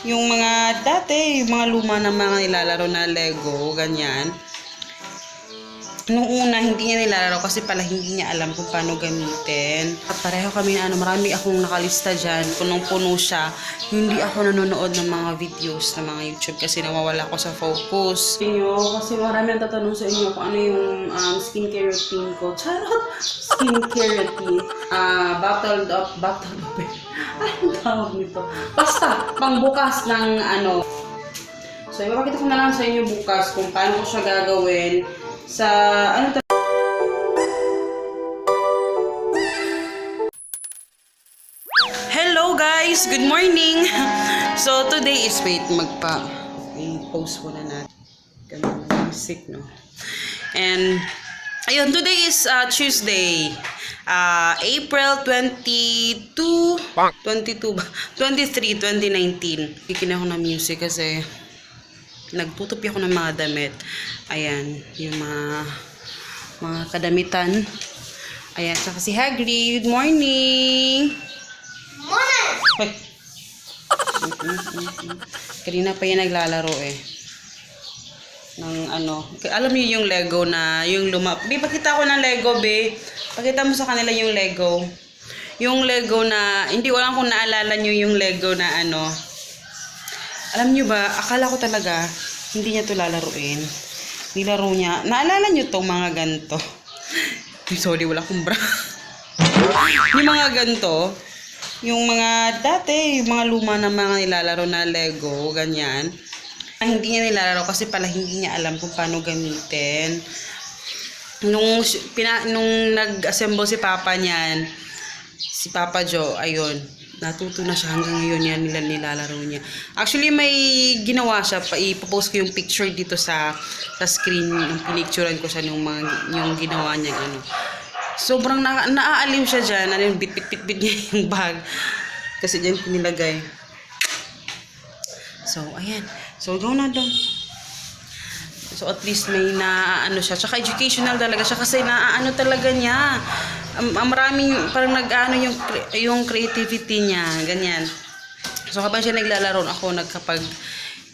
Yung mga dati, yung mga luma na mga nilalaro na Lego, ganyan. Nung una, hindi niya nilalaro kasi pala hindi niya alam kung paano gamitin. At pareho kami na marami akong nakalista dyan. Punong-puno siya. Hindi ako nanonood ng mga videos ng mga YouTube kasi nawawala ko sa focus. Inyo, kasi marami ang tatanong sa inyo kung ano yung skincare routine ko. Charot! Skincare routine. Bottled up. Anong tawag nito? Basta, pangbukas ng ano. So, ipapakita ko na lang sa inyo bukas kung paano ko siya gagawin. Sa ano Hello guys, good morning. So today is i-post muna natin. Ganun music, no. And ayun, today is Tuesday. April 23, 2019. Kikin ako ng music kasi nagtutupi ako ng mga damit. Ayan, yung mga kadamitan. Ayan, saka si Hagrid. Good morning! Morning! Hoy! Kanina pa yan naglalaro eh. Ng ano. Alam niyo yung Lego na, yung Be, pakita ko ng Lego, be. Pakita mo sa kanila yung Lego. Yung Lego na, hindi ko alam kung naalala niyo yung Lego na ano. Alam niyo ba, akala ko talaga, hindi niya to lalaruin. Nilaro niya. Naalala niyo tong mga ganito? Sorry, wala akong bra. Yung mga ganito, yung mga dati, yung mga luma na mga nilalaro na Lego, ganyan. Hindi niya nilalaro kasi pala hindi niya alam kung paano gamitin. Nung nag-assemble si Papa niyan, si Papa Joe, ayun, natuto na siya hanggang ngayon yan nilalaro niya. Actually, may ginawa siya. Ipopost ko yung picture dito sa screen. Yung pinicturean ko siya yung ginawa niya. Ano. Sobrang naaaliw siya dyan. Ano yung bit niya yung bag. Kasi dyan ko nilagay. So, ayan. So, go na doon. So, at least may naano siya. Tsaka educational talaga siya kasi naano talaga niya. Maraming parang nag-ano yung creativity niya, ganyan. So habang siya naglalaro, ako nagkapag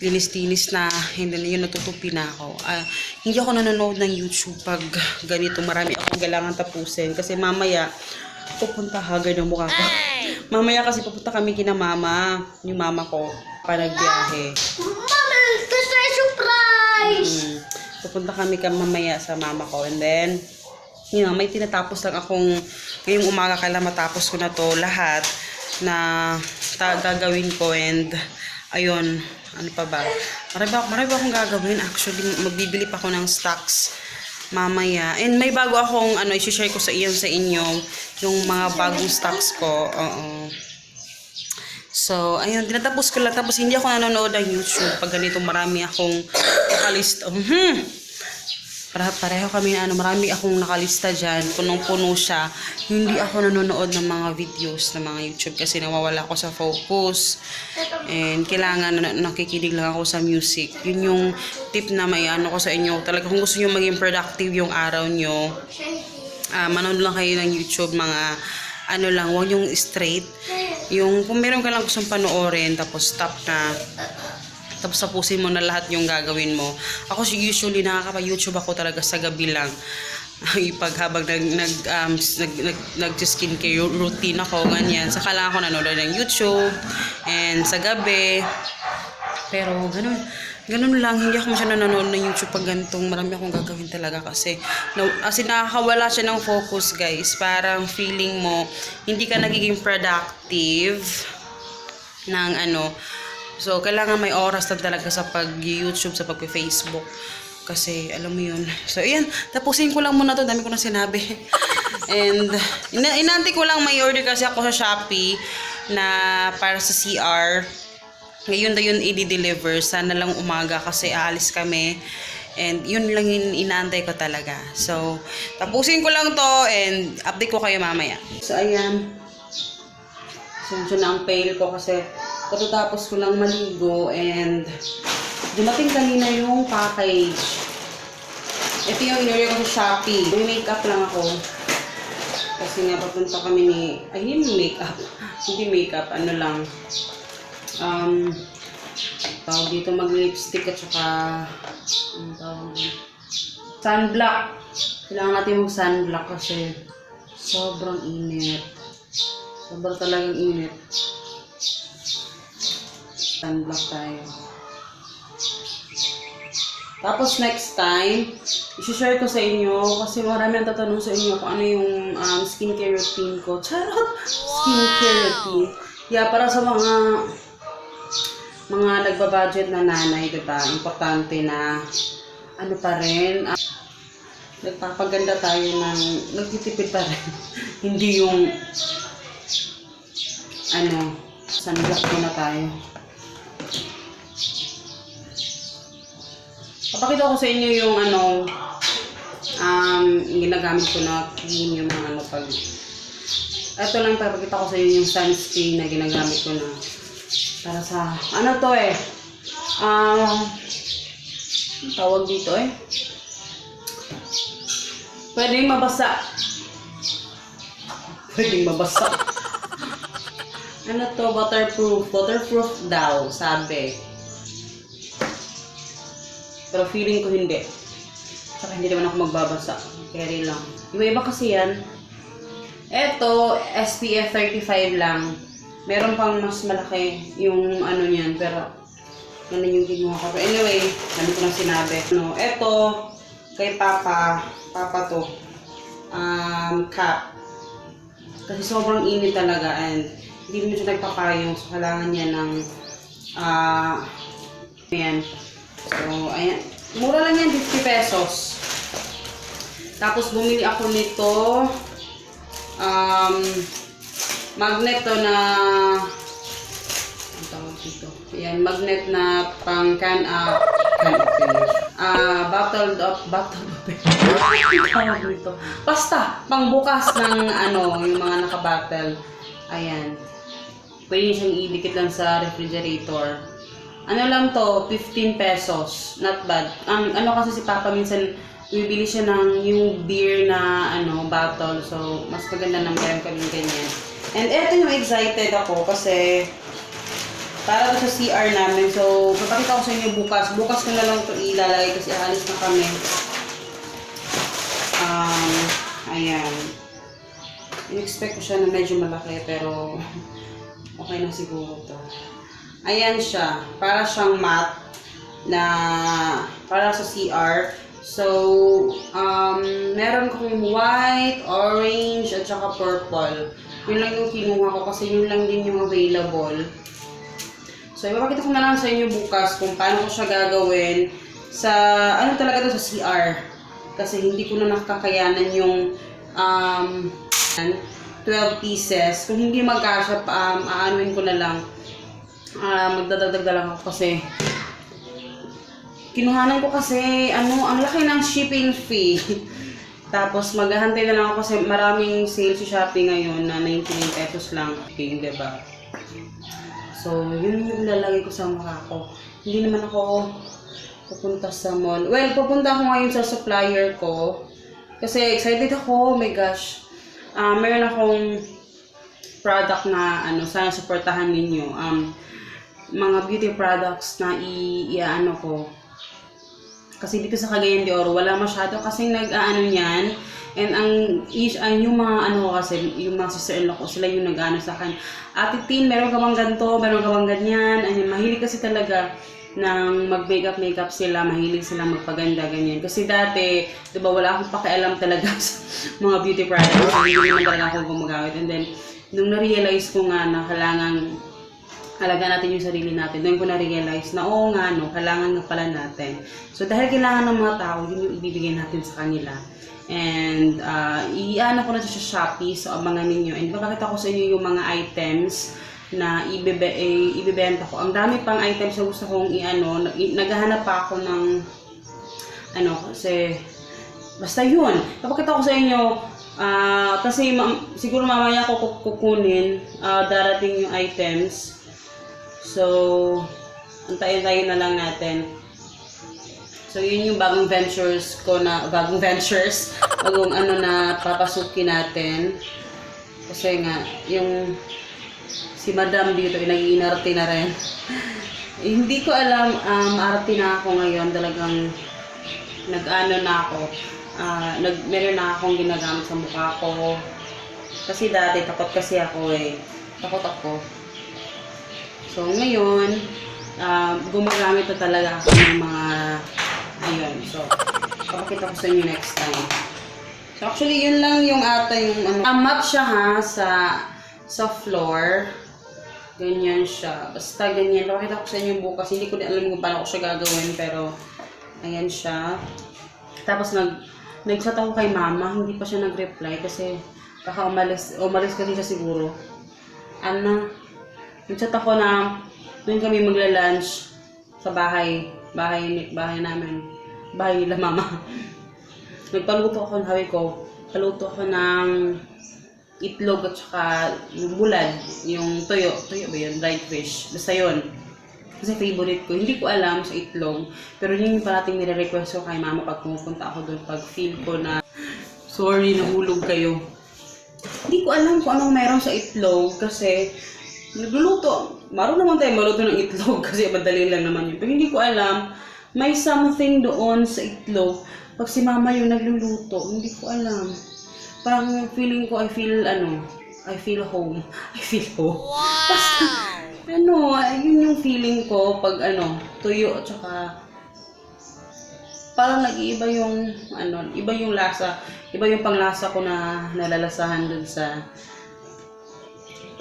linis-linis na, hindi na yun, natutupi na ako. Hindi ako nanonood ng YouTube pag ganito, marami akong kailangan tapusin kasi mamaya pupunta haggard ng mukha ko. Mamaya kasi pupunta kami kina mama, yung mama ko, pa nagbiyahe. Mama, that's my surprise! Pupunta kami mamaya sa mama ko and then may tinatapos lang akong ngayong umaga, kailan matapos ko na to lahat na gagawin ko and ayun, ano pa ba, marami akong gagawin. Actually, magbibili pa ako ng stocks mamaya and may bago akong i-share ko sa inyo yung mga bagong stocks ko. So, ayun, tinatapos ko lang tapos hindi ako nanonood ng YouTube pag ganito marami akong nakalista. Pareho kami na marami akong nakalista dyan, punong-puno siya. Hindi ako nanonood ng mga videos ng mga YouTube kasi nawawala ako sa focus. And kailangan nakikinig lang ako sa music. Yun yung tip na may ko sa inyo. Talaga kung gusto nyo maging productive yung araw nyo, manood lang kayo ng YouTube, mga lang, huwag yung straight. Yung kung meron ka lang gustong panoorin, tapos stop na. Tapos tapusin mo na lahat yung gagawin mo. Ako usually nakaka-YouTube ako talaga sa gabi lang. Habang nag-skincare routine ako, ganyan. Saka lang ako nanonood ng YouTube. And sa gabi. Pero ganun lang. Hindi ako masyadong nanonood ng YouTube pag ganitong marami akong gagawin talaga. Kasi nakakawala siya ng focus, guys. Parang feeling mo, hindi ka nagiging productive ng So, kailangan may oras na talaga sa pag-YouTube, sa pag-Facebook. Kasi, alam mo yun. So, ayan. Tapusin ko lang muna to. Dami ko na sinabi. And, inanti ko lang may order kasi ako sa Shopee na para sa CR. Ngayon na yun i-deliver. Sana lang umaga kasi aalis kami. And, yun lang yung inaantay ko talaga. So, tapusin ko lang to and update ko kayo mamaya. So, ayan. So, yun na ang pail ko kasi katatapos ko lang maligo and dumating kanina yung package. Ito yung in-order ko sa Shopee. May makeup lang ako. Kasi nga papunta kami hindi makeup. Hindi makeup, tawag dito, mag-lipstick at saka ang tawag dito, sunblock. Kailangan natin mag-sunblock kasi sobrang init. Sobrang talagang init. Sunblock tayo. Tapos next time, i-share ko sa inyo kasi marami ang tatanong sa inyo kung ano yung skincare routine ko. Charot! Skincare routine. Yeah, para sa mga nagbabudget na nanay, diba? Importante na ano pa rin, nagpapaganda tayo ng nagtitipid pa rin. Hindi yung sunblock muna tayo. Papakita ko sa inyo yung ginagamit ko na cream, yung mga pag... Ito lang, papakita ko sa inyo yung sunscreen na ginagamit ko na para sa, tawag dito pwedeng mabasa. Pwedeng mabasa. Waterproof daw, sabi. Pero feeling ko hindi. Saka hindi naman ako magbabasa. Carry lang. Iba-iba kasi yan. Eto, SPF 35 lang. Meron pang mas malaki yung niyan. Pero, ganun yung kinuha ko. Pero anyway, dami ko nang sinabi. Eto, kay Papa to. Cap. Kasi sobrang init talaga. And, hindi mo siya nagpapayong. So, kailangan niya ng, ayan. So, ayan. Mura lang yan, 50 pesos. Tapos, bumili ako nito. Magnet to na... Ang tawag dito. Ayan, magnet na pang bottled open. Basta, pang bukas ng yung mga naka-bottle. Ayan. Pwede siyang idikit lang sa refrigerator. Ano lang to, 15 pesos. Not bad. Kasi si Papa minsan, bibili siya ng yung beer na bottle. So, mas maganda ng meron kami ganyan. And eto yung excited ako kasi para to sa CR namin. So, papakita ko sa inyo bukas. Bukas ko na lang to ilalagay kasi aalis na kami. Ayan. In-expect ko siya na medyo malaki pero okay na siguro to. Ayan siya. Para siyang matte na para sa CR. So, meron akong white, orange, at saka purple. Yun lang yung kinuha ko kasi yun lang din yung available. So, ipapakita ko na lang sa inyo bukas kung paano ko siya gagawin sa, talaga to sa CR. Kasi hindi ko na nakakayanan yung 12 pieces. Kung hindi magkasya, aanuin ko na lang. Magdadagdag na lang ako kasi kinuhanan ko kasi ang laki ng shipping fee. Tapos maghahantay na lang ako kasi maraming sale sa Shopee ngayon na 99 pesos lang. Okay, diba? So, yun yung lalagay ko sa mukha ko. Hindi naman ako pupunta sa mall. Well, pupunta ako ngayon sa supplier ko. Kasi excited ako. Oh my gosh. Meron akong product na sana supportahan ninyo. Mga beauty products na i-ano ko. Kasi dito sa Cagayan de Oro, wala masyado kasing niyan. And yung mga kasi, yung mga sister-in-law ko, sila yung nag-ano sa akin. Ate Tin, meron ka bang ganito, meron ka bang ganyan. Mahilig kasi talaga ng mag-makeup sila, mahilig sila magpaganda, ganyan. Kasi dati, diba, wala akong pakialam talaga sa mga beauty products. Hindi naman talaga ako gumagamit. And then, nung na-realize ko nga na kailangan halaga natin yung sarili natin. Doon ko na-realize na oo nga, kailangan nga pala natin. So, dahil kailangan ng mga tao, yun yung ibibigay natin sa kanila. And, i-ano ko na sa Shopee, so abangan ninyo. And, papakita ko sa inyo yung mga items na ibibenta ko. Ang dami pang items na gusto kong naghahanap pa ako ng, kasi, basta yun. Papakita ko sa inyo, kasi siguro mamaya ko kukunin, darating yung items. So, antayin na lang natin. So, yun yung bagong ventures bagong na papasukin natin. Kasi nga, yung si Madam dito, nag-iinarte na rin. Hindi ko alam, arte na ako ngayon, talagang nag-ano na ako, meron na akong ginagamit sa mukha ko. Kasi dati, takot kasi ako eh. Takot ako. So, ngayon, gumagamit na talaga ako ng mga, ayun. So, papakita ko sa inyo next time. So, actually, yun lang yung ata yung, matte siya ha, sa floor. Ganyan siya. Basta ganyan. Pakita ko sa inyo bukas. Hindi ko din alam kung paano ko siya gagawin. Pero, ayan siya. Tapos, nag-chat ako kay mama. Hindi pa siya nag-reply kasi baka umalis kasi siya siguro. Nag-chat ako na doon kami magla-lunch sa bahay namin. Bahay nila mama. Nagpaluto ako, sabi ko, paluto ako ng itlog at saka yung bulad, yung tuyo ba yun, dried fish, basta yun. Kasi favorite ko, hindi ko alam sa itlog, pero yun yung parating nire-request ko kay mama pag pumupunta ako doon, pag feel ko na, sorry, nahulog kayo. Hindi ko alam kung anong meron sa itlog, kasi nagluluto, marunong naman tayo maluto ng itlog, kasi madali lang naman yun, pero hindi ko alam, may something doon sa itlog, pag si mama yung nagluluto, hindi ko alam. Parang feeling ko, I feel home. I feel home. Wow! Basta, yun yung feeling ko pag tuyo at saka parang nag-iiba yung, iba yung lasa, iba yung panglasa ko na nalalasahan dun sa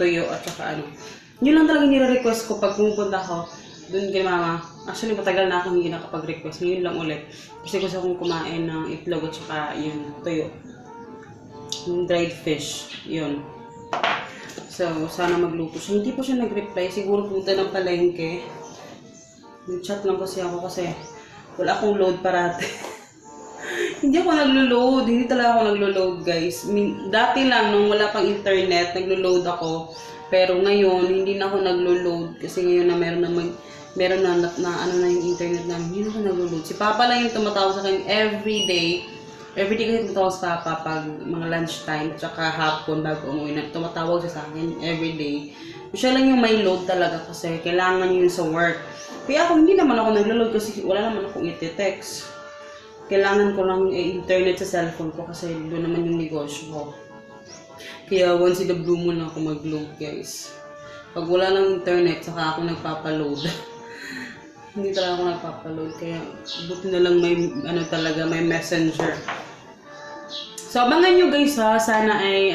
tuyo at saka Yun lang talaga nire-request ko pag pumupunta ako dun kay mama. Actually, matagal na akong hindi nakapag-request. Ngayon lang ulit. Kasi gusto kong kumain ng itlog at saka yung tuyo. Yung dried fish, yun. So, sana magluto siya. Hindi po siya nag-reply. Siguro punta ng palengke. Nag-chat lang kasi ako kasi wala akong load parate. Hindi ako naglo-load. Hindi talaga ako naglo-load, guys. Dati lang, nung wala pang internet, naglo-load ako. Pero ngayon, hindi na ako naglo-load. Kasi ngayon na meron na yung internet namin. Hindi na ako naglo-load. Si Papa lang yung tumatawag sa akin everyday. Everyday kasi tumatawag sa Papa pag mga lunchtime at saka hapon bago umuwi na. Tumatawag siya sa akin everyday. Siya lang yung may load talaga kasi kailangan yun sa work. Kaya ako hindi naman ako naglo-load kasi wala naman akong iti-text. Kailangan ko lang internet sa cellphone ko kasi doon naman yung negosyo ko. Kaya once in the blue moon ako mag-load, guys. Pag wala ng internet, saka ako nagpapaload. Hindi talaga ako nagpapaload. Kaya buti na lang may talaga may messenger. So, abangan nyo guys ha, sana ay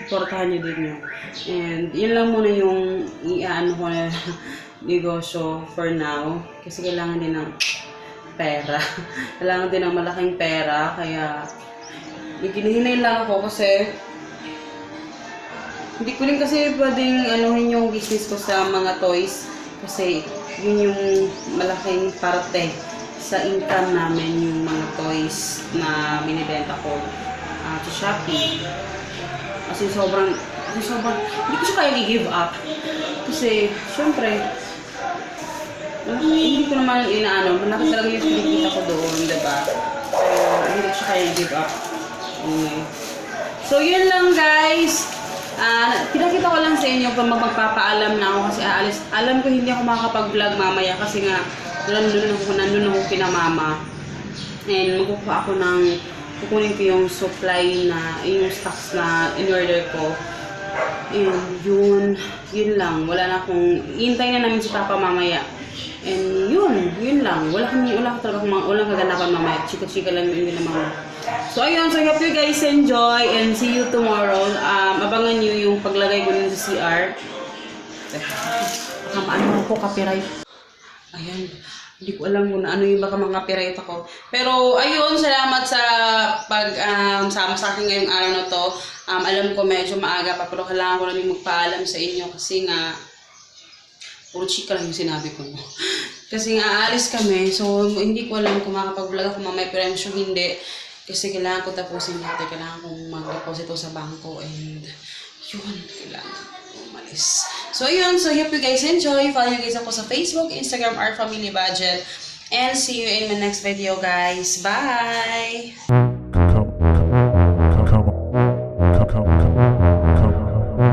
suportahan nyo din nyo. And yun lang muna yung ko na negosyo for now. Kasi kailangan din ng pera. Kailangan din ng malaking pera. Kaya ginihinay lang ako kasi hindi ko rin kasi pwedeng yung business ko sa mga toys. Kasi yun yung malaking parte sa income namin, yung mga toys na binibenta ko sa Shopee. Kasi sobrang, hindi ko siya kaya i-give up. Kasi, syempre, hindi ko naman malaki talaga yung kinikita ko doon, diba? So, hindi ko siya kaya i-give up. So, yun lang guys. Pinakita ko lang sa inyo pag magpapaalam na ako kasi alam ko hindi ako makakapag-vlog mamaya kasi nga nandun ako kina mama. And magkukuha ako kukunin ko yung supply yung stocks na in-order ko. And yun lang. Wala na akong, hintay na namin si Papa mamaya. And yun lang. Wala kaganapan mamaya. Chika-chika lang yun na mama. So ayun, so I hope you guys enjoy and see you tomorrow. Abangan nyo yung paglagay ko sa CR. Maano ako, copyright. Ayan. Hindi ko alam kung ano yung baka mga copyright ako. Pero, ayun, salamat sa sama sa akin ngayong araw na to. Alam ko medyo maaga pa, pero kailangan ko lang magpaalam sa inyo kasi nga, puro chika lang yung sinabi ko. Kasi nga, aalis kami. So, hindi ko alam kung makapag-vlog ako mamaya, pero I'm sure hindi. Kasi kailangan ko tapusin natin. Kailangan kong mag-deposito sa bangko. And, yun, kailangan umalis. So, yun. So, hope you guys enjoy. Follow you guys ako sa Facebook, Instagram, Our Family Budget. And see you in my next video, guys. Bye!